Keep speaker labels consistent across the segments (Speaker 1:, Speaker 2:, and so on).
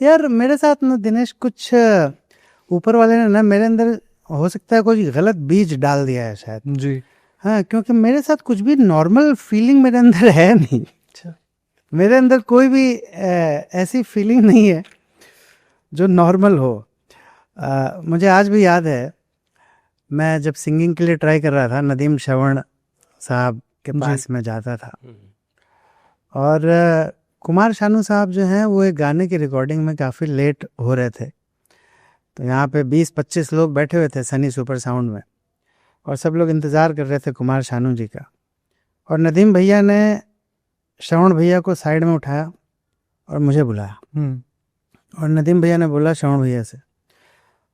Speaker 1: यार मेरे साथ ना दिनेश कुछ ऊपर वाले ने ना मेरे अंदर हो सकता है कोई गलत बीज डाल दिया है शायद
Speaker 2: जी।
Speaker 1: हाँ, क्योंकि मेरे साथ कुछ भी नॉर्मल फीलिंग मेरे अंदर है नहीं।
Speaker 2: अच्छा।
Speaker 1: मेरे अंदर कोई भी ऐसी फीलिंग नहीं है जो नॉर्मल हो। मुझे आज भी याद है, मैं जब सिंगिंग के लिए ट्राई कर रहा था, नदीम श्रवण साहब के पास में जाता था, और कुमार शानू साहब जो हैं वो एक गाने की रिकॉर्डिंग में काफ़ी लेट हो रहे थे। तो यहाँ पे 20-25 लोग बैठे हुए थे सनी सुपर साउंड में, और सब लोग इंतज़ार कर रहे थे कुमार शानू जी का। और नदीम भैया ने श्रवण भैया को साइड में उठाया और मुझे बुलाया, और नदीम भैया ने बोला श्रवण भैया से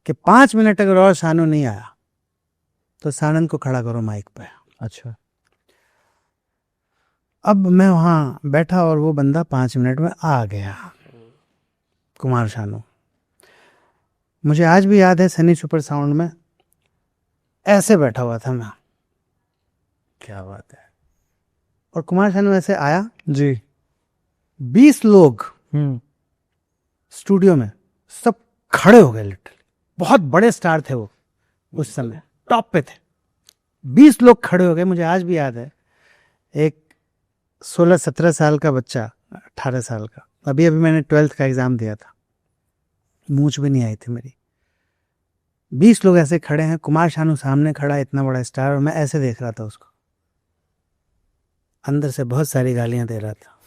Speaker 1: कि 5 मिनट अगर और शानू नहीं आया तो सानंद को खड़ा करो माइक पे।
Speaker 2: अच्छा।
Speaker 1: अब मैं वहाँ बैठा और वो बंदा 5 मिनट में आ गया, कुमार शानू। मुझे आज भी याद है सनी सुपर साउंड में ऐसे बैठा हुआ था मैं, क्या बात है, और कुमार शानू ऐसे आया
Speaker 2: जी।
Speaker 1: 20 लोग स्टूडियो में सब खड़े हो गए लिटरली। बहुत बड़े स्टार थे वो, उस समय टॉप पे थे। 20 लोग खड़े हो गए। मुझे आज भी याद है, एक 16-17 साल का बच्चा, 18 साल का, अभी मैंने 12th का एग्ज़ाम दिया था, मूंछ भी नहीं आई थी मेरी। 20 लोग ऐसे खड़े हैं, कुमार शानू सामने खड़ा है, इतना बड़ा स्टार, और मैं ऐसे देख रहा था उसको, अंदर से बहुत सारी गालियां दे रहा था,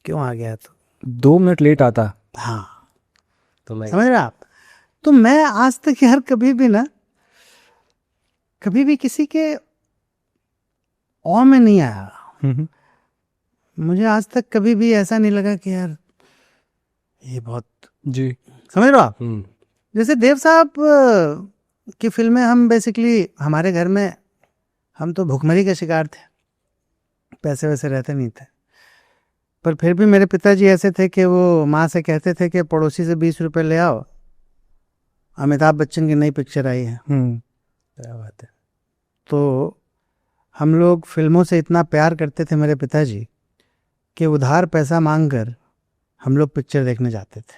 Speaker 1: क्यों आ गया तो
Speaker 2: 2 मिनट लेट आता।
Speaker 1: हाँ,
Speaker 2: तो मैं
Speaker 1: समझ रहे आप। तो मैं आज तक यार कभी भी किसी के औ में नहीं आया। मुझे आज तक कभी भी ऐसा नहीं लगा कि यार ये बहुत,
Speaker 2: जी,
Speaker 1: समझ रहे हो आप। जैसे देव साहब की फिल्में, हम बेसिकली हमारे घर में हम तो भुखमरी के शिकार थे, पैसे वैसे रहते नहीं थे, पर फिर भी मेरे पिताजी ऐसे थे कि वो माँ से कहते थे कि पड़ोसी से 20 रुपए ले आओ, अमिताभ बच्चन की नई पिक्चर आई है। क्या बात है। तो हम लोग फिल्मों से इतना प्यार करते थे मेरे पिताजी कि उधार पैसा मांगकर हम लोग पिक्चर देखने जाते थे,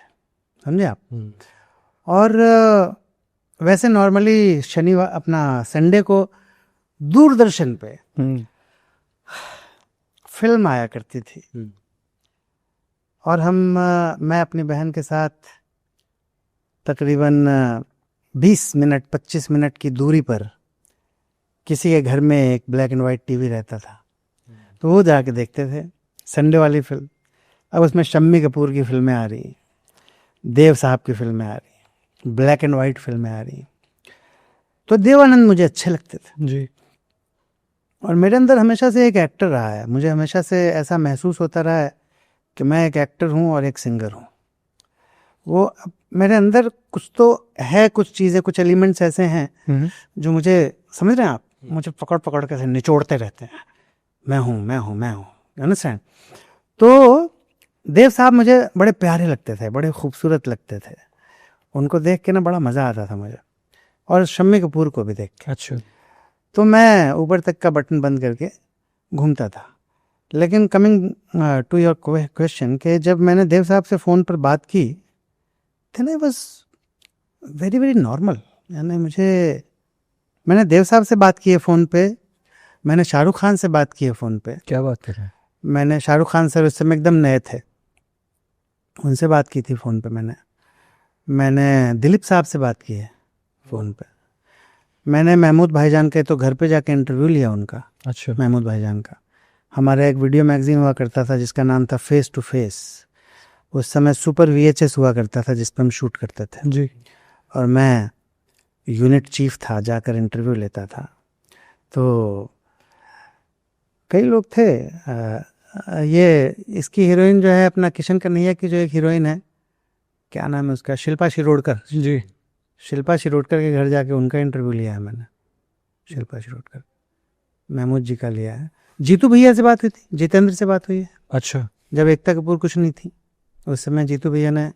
Speaker 1: समझे आप। और वैसे नॉर्मली शनिवार, अपना संडे को दूरदर्शन पे फिल्म आया करती थी, और मैं अपनी बहन के साथ तकरीबन 20 मिनट 25 मिनट की दूरी पर किसी के घर में एक ब्लैक एंड वाइट टीवी रहता था, तो वो जाके देखते थे संडे वाली फिल्म। अब उसमें शम्मी कपूर की फिल्में आ रही, देव साहब की फिल्में आ रही, ब्लैक एंड वाइट फिल्में आ रही, तो देवानंद मुझे अच्छे लगते थे
Speaker 2: जी।
Speaker 1: और मेरे अंदर हमेशा से एक एक्टर रहा है। मुझे हमेशा से ऐसा महसूस होता रहा है कि मैं एक एक्टर हूँ और एक सिंगर हूँ। वो मेरे अंदर कुछ तो है, कुछ चीज़ें, कुछ एलिमेंट्स ऐसे हैं जो मुझे, समझ रहे हैं आप, मुझे पकड़ पकड़ के निचोड़ते रहते हैं, मैं हूँ मैं हूँ मैं हूँ, अंडरस्टैंड। तो देव साहब मुझे बड़े प्यारे लगते थे, बड़े खूबसूरत लगते थे, उनको देख के ना बड़ा मज़ा आता था मुझे, और शम्मी कपूर को भी देख के।
Speaker 2: अच्छा।
Speaker 1: तो मैं ऊपर तक का बटन बंद करके घूमता था। लेकिन कमिंग टू योर क्वेश्चन, कि जब मैंने देव साहब से फ़ोन पर बात की थे ना, बस वेरी वेरी नॉर्मल। यानी मैंने देव साहब से बात की है फ़ोन पे, मैंने शाहरुख खान से बात की है फ़ोन पे।
Speaker 2: क्या बात कर रहे हैं।
Speaker 1: मैंने शाहरुख खान सर उस समय एकदम नए थे, उनसे बात की थी फ़ोन पे। मैंने दिलीप साहब से बात की है फ़ोन पे। मैंने महमूद भाईजान के तो घर पे जाके इंटरव्यू लिया उनका।
Speaker 2: अच्छा।
Speaker 1: महमूद भाईजान का हमारा एक वीडियो मैगजीन हुआ करता था जिसका नाम था फेस टू फेस। उस समय सुपर VHS हुआ करता था जिस पर हम शूट करते थे
Speaker 2: जी।
Speaker 1: और मैं यूनिट चीफ था, जाकर इंटरव्यू लेता था। तो कई लोग थे, ये इसकी हीरोइन जो है अपना किशन कन्हैया की जो एक हीरोइन है, क्या नाम है उसका, शिल्पा शिरोडकर
Speaker 2: जी।
Speaker 1: शिल्पा शिरोडकर के घर जाके उनका इंटरव्यू लिया है मैंने। शिल्पा शिरोडकर, महमूद जी का लिया है। जीतू भैया से बात हुई थी, जितेंद्र से बात हुई है।
Speaker 2: अच्छा।
Speaker 1: जब एकता कपूर कुछ नहीं थी उस समय जीतू भैया ने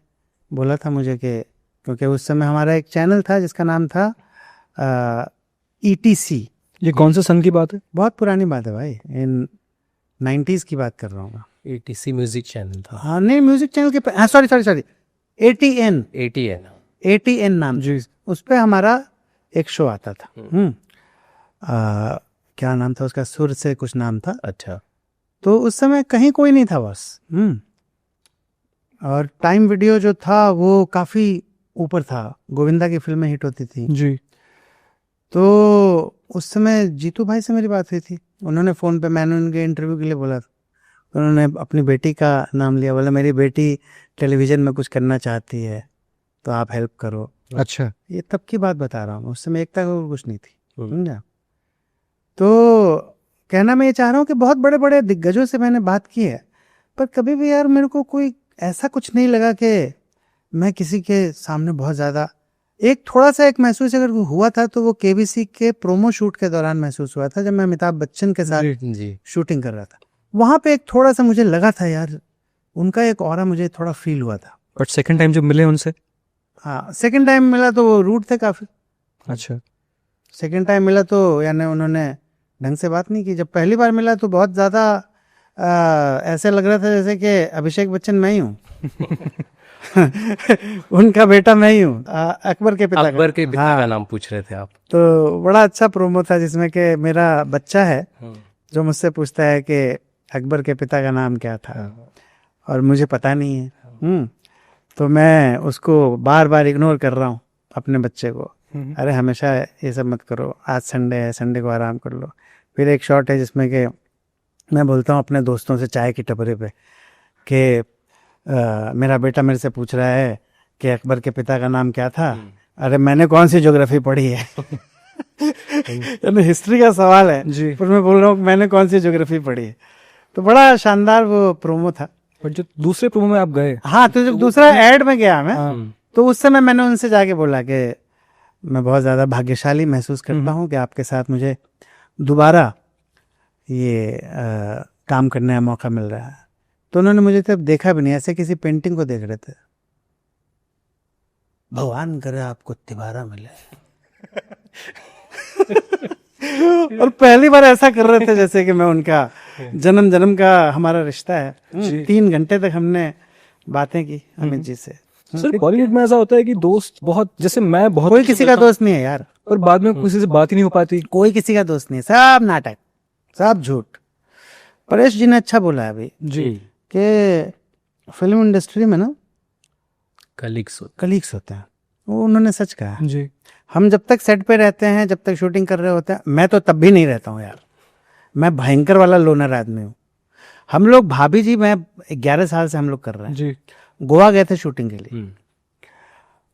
Speaker 1: बोला था मुझे कि, क्योंकि उस समय हमारा एक चैनल था जिसका नाम था ETC।
Speaker 2: ये कौन से सन की बात है।
Speaker 1: बहुत पुरानी बात है भाई, इन 90s की बात कर रहा हूँ मैं।
Speaker 3: ETC म्यूजिक चैनल था।
Speaker 1: हाँ नहीं, म्यूजिक चैनल के, हाँ सॉरी, ATN,
Speaker 3: 80 है ना।
Speaker 1: ATN नाम
Speaker 2: जी
Speaker 1: उस पे हमारा एक शो आता था। क्या नाम था उसका, सुर से कुछ नाम था।
Speaker 3: अच्छा।
Speaker 1: तो उस समय कहीं कोई नहीं था बस। और टाइम वीडियो जो था वो काफ़ी ऊपर था, गोविंदा की फिल्में हिट होती थी।
Speaker 2: जी
Speaker 1: तो उस समय जीतू भाई से मेरी बात हुई थी, उन्होंने फ़ोन पे, मैंने उनके इंटरव्यू के लिए बोला था, उन्होंने अपनी बेटी का नाम लिया, बोला मेरी बेटी टेलीविज़न में कुछ करना चाहती है तो आप हेल्प करो।
Speaker 2: अच्छा
Speaker 1: ये तब की बात बता रहा हूँ, उस समय एकता को कुछ नहीं थी, समझा। तो कहना मैं ये चाह रहा हूँ कि बहुत बड़े बड़े दिग्गजों से मैंने बात की है, पर कभी भी यार मेरे को कोई ऐसा कुछ नहीं लगा कि मैं किसी के सामने बहुत ज़्यादा, एक थोड़ा सा एक महसूस अगर हुआ था तो वो केबीसी के प्रोमो शूट के दौरान महसूस हुआ था, जब मैं अमिताभ बच्चन के साथ
Speaker 3: जी।
Speaker 1: शूटिंग कर रहा था। वहाँ पे एक थोड़ा सा मुझे लगा था यार, उनका एक ऑरा मुझे थोड़ा फील हुआ था।
Speaker 2: बट सेकंड टाइम जब मिले उनसे?
Speaker 1: हाँ, सेकंड टाइम मिला तो वो रूड थे काफ़ी।
Speaker 2: अच्छा
Speaker 1: सेकंड टाइम मिला तो यानी उन्होंने ढंग से बात नहीं की। जब पहली बार मिला तो बहुत ज़्यादा ऐसे लग रहा था जैसे कि अभिषेक बच्चन मैं ही हूँ उनका बेटा मैं ही हूँ, अकबर के पिता
Speaker 3: अकबर के पिता
Speaker 1: हाँ।
Speaker 3: का नाम पूछ रहे थे आप।
Speaker 1: तो बड़ा अच्छा प्रोमो था जिसमें कि मेरा बच्चा है जो मुझसे पूछता है कि अकबर के पिता का नाम क्या था और मुझे पता नहीं है। तो मैं उसको बार बार इग्नोर कर रहा हूँ अपने बच्चे को, अरे हमेशा ये सब मत करो, आज संडे है, संडे को आराम कर लो। फिर एक शॉट है जिसमें कि मैं बोलता हूँ अपने दोस्तों से चाय की टपरी पे कि मेरा बेटा मेरे से पूछ रहा है कि अकबर के पिता का नाम क्या था, अरे मैंने कौन सी ज्योग्राफी पढ़ी है यानी हिस्ट्री का सवाल है
Speaker 2: जी।
Speaker 1: पर मैं बोल रहा हूँ मैंने कौन सी ज्योग्राफी पढ़ी है। तो बड़ा शानदार वो प्रोमो था।
Speaker 2: बट जो दूसरे प्रोमो में आप गए,
Speaker 1: हाँ, तो जब दूसरा एड में गया मैं,
Speaker 2: हाँ।
Speaker 1: तो उस समय मैंने उनसे जाके बोला कि मैं बहुत ज़्यादा भाग्यशाली महसूस करता हूँ कि आपके साथ मुझे दोबारा ये काम करने का मौका मिल रहा है। तो उन्होंने मुझे तब देखा भी नहीं, ऐसे किसी पेंटिंग को देख रहे थे। भगवान करे आपको तिबारा मिले और पहली बार ऐसा कर रहे थे जैसे कि मैं उनका जन्म जन्म का हमारा रिश्ता है। 3 घंटे तक हमने बातें की अमित जी से।
Speaker 2: सर बॉलीवुड में ऐसा होता है कि दोस्त बहुत, जैसे मैं बहुत,
Speaker 1: कोई किसी का दोस्त नहीं है यार,
Speaker 2: और बाद में किसी से बात ही नहीं हो पाती।
Speaker 1: कोई किसी का दोस्त नहीं है, सब नाटक, सब झूठ। परेश जी ने अच्छा बोला है अभी
Speaker 2: जी
Speaker 1: कि फिल्म इंडस्ट्री में ना कलीग्स होते हैं, वो उन्होंने सच कहा है।
Speaker 2: जी
Speaker 1: हम जब तक सेट पे रहते हैं, जब तक शूटिंग कर रहे होते हैं, मैं तो तब भी नहीं रहता हूँ यार, मैं भयंकर वाला लोनर आदमी हूँ। हम लोग भाभी जी, मैं 11 साल से हम लोग कर रहे हैं,
Speaker 2: जी
Speaker 1: गोवा गए थे शूटिंग के लिए।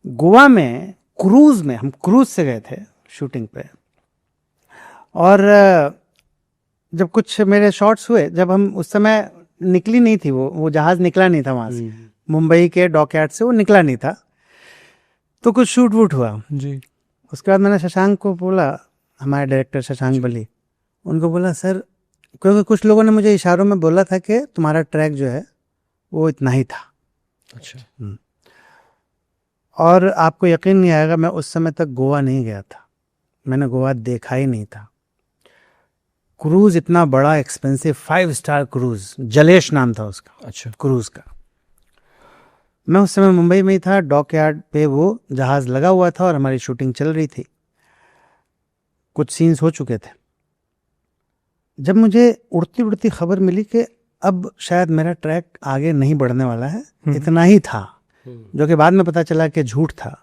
Speaker 1: गोवा में क्रूज में, हम क्रूज से गए थे शूटिंग पे, और जब कुछ मेरे शॉट्स हुए, जब हम उस समय निकली नहीं थी वो जहाज निकला नहीं था वहाँ से, मुंबई के डॉकयार्ड से वो निकला नहीं था, तो कुछ शूट वूट हुआ
Speaker 2: जी।
Speaker 1: उसके बाद मैंने शशांक को बोला, हमारे डायरेक्टर शशांक बली, उनको बोला सर, क्योंकि कुछ लोगों ने मुझे इशारों में बोला था कि तुम्हारा ट्रैक जो है वो इतना ही था।
Speaker 2: अच्छा
Speaker 1: और आपको यकीन नहीं आएगा, मैं उस समय तक गोवा नहीं गया था, मैंने गोवा देखा ही नहीं था। क्रूज इतना बड़ा एक्सपेंसिव 5 स्टार क्रूज, जलेश नाम था उसका,
Speaker 2: अच्छा
Speaker 1: क्रूज का। मैं उस समय मुंबई में ही था, डॉकयार्ड पे वो जहाज लगा हुआ था और हमारी शूटिंग चल रही थी, कुछ सीन्स हो चुके थे। जब मुझे उड़ती उड़ती खबर मिली कि अब शायद मेरा ट्रैक आगे नहीं बढ़ने वाला है, इतना ही था, जो कि बाद में पता चला कि झूठ था,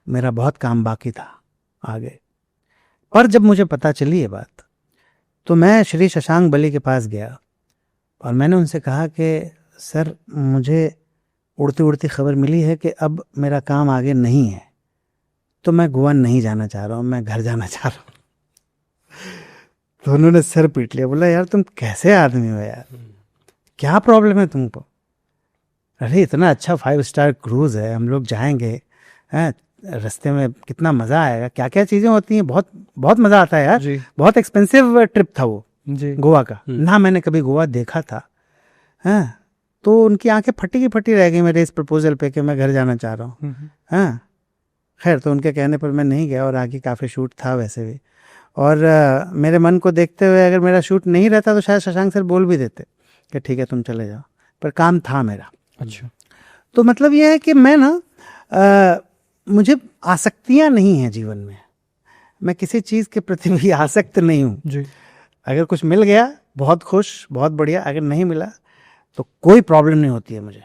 Speaker 1: मेरा बहुत काम बाकी था आगे। पर जब मुझे पता चली ये बात, तो मैं श्री शशांक बली के पास गया और मैंने उनसे कहा कि सर, मुझे उड़ती उड़ती खबर मिली है कि अब मेरा काम आगे नहीं है, तो मैं गोवा नहीं जाना चाह रहा हूँ, मैं घर जाना चाह रहा हूँ। तो उन्होंने सर पीट लिया, बोला यार तुम कैसे आदमी हो यार, क्या प्रॉब्लम है तुमको? अरे इतना अच्छा 5 स्टार क्रूज है, हम लोग जाएंगे, हैं, रास्ते में कितना मज़ा आएगा, क्या क्या चीज़ें होती हैं, बहुत बहुत मज़ा आता है यार
Speaker 2: जी।
Speaker 1: बहुत एक्सपेंसिव ट्रिप था वो
Speaker 2: जी
Speaker 1: गोवा का, ना मैंने कभी गोवा देखा था। हैं, तो उनकी आंखें फटी की फटी रह गई मेरे इस प्रपोजल पे कि मैं घर जाना चाह रहा हूँ। हाँ, खैर, तो उनके कहने पर मैं नहीं गया और आगे काफ़ी शूट था वैसे भी, और मेरे मन को देखते हुए अगर मेरा शूट नहीं रहता तो शायद शशांक सर बोल भी देते कि ठीक है तुम चले जाओ, पर काम था मेरा।
Speaker 2: अच्छा
Speaker 1: तो मतलब ये है कि मैं ना मुझे आसक्तियाँ नहीं हैं जीवन में, मैं किसी चीज़ के प्रति भी आसक्त नहीं हूँ।
Speaker 2: जी।
Speaker 1: अगर कुछ मिल गया बहुत खुश, बहुत बढ़िया, अगर नहीं मिला तो कोई प्रॉब्लम नहीं होती है मुझे।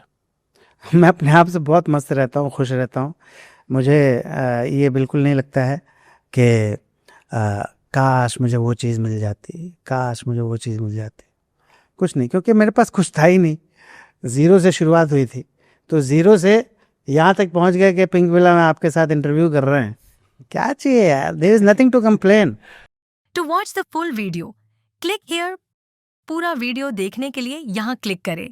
Speaker 1: मैं अपने आप से बहुत मस्त रहता हूँ, खुश रहता हूँ। मुझे ये बिल्कुल नहीं लगता है कि काश मुझे वो चीज़ मिल जाती, काश मुझे वो चीज़ मिल जाती। कुछ नहीं, क्योंकि मेरे पास कुछ था ही नहीं, ज़ीरो से शुरुआत हुई थी। तो ज़ीरो से यहाँ तक पहुँच गए कि पिंक विला में आपके साथ इंटरव्यू कर रहे हैं। क्या चाहिए यार, there is nothing to complain.
Speaker 3: To watch the full video click here. पूरा वीडियो देखने के लिए यहाँ क्लिक करें।